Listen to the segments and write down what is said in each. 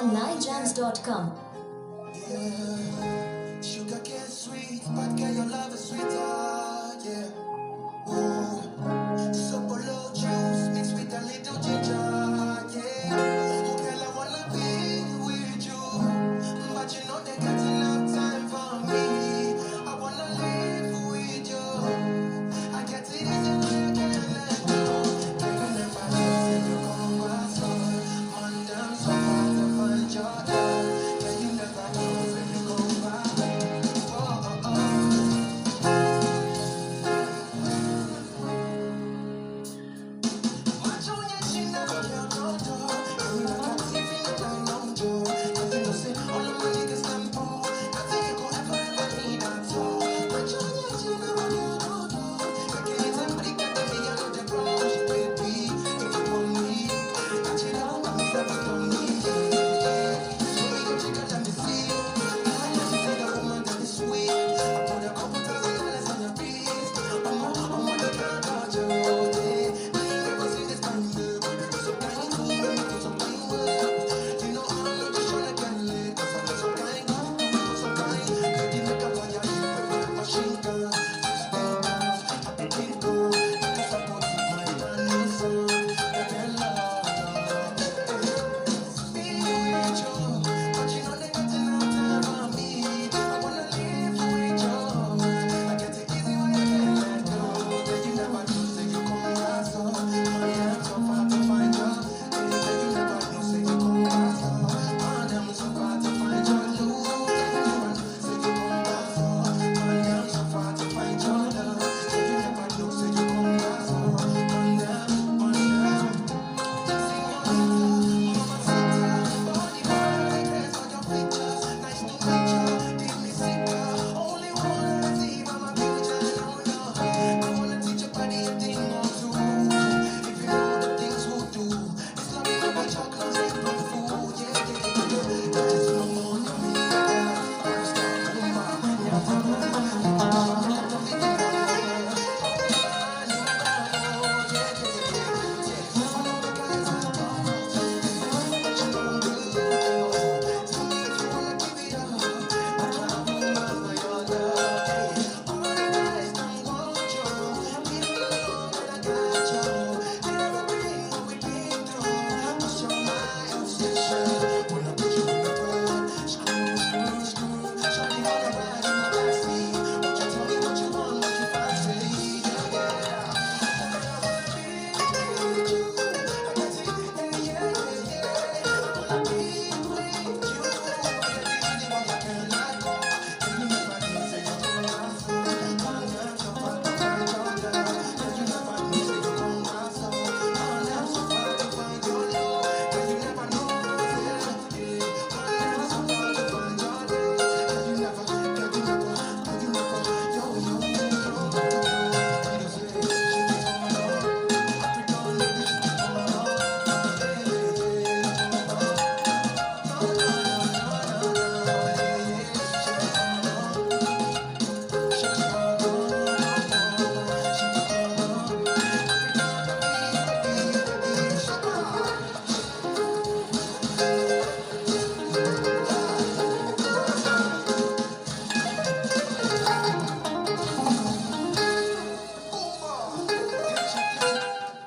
from nijams.com. Yeah, sugarcane sweet, but girl, your love is sweeter, yeah. Ooh, sopolo juice mixed with a little ginger, yeah. Oh, girl, I wanna be with you, but you know they got enough time for me. I wanna live with you. I get it easy when I can't let go. Girl, you never know, say you come back so. Monday, I'm so far to find your love. Girl, you never know, say you come back. Oh, oh, oh.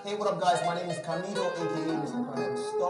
Hey, what up, guys? My name is Camilo, aka Mr. Carlos.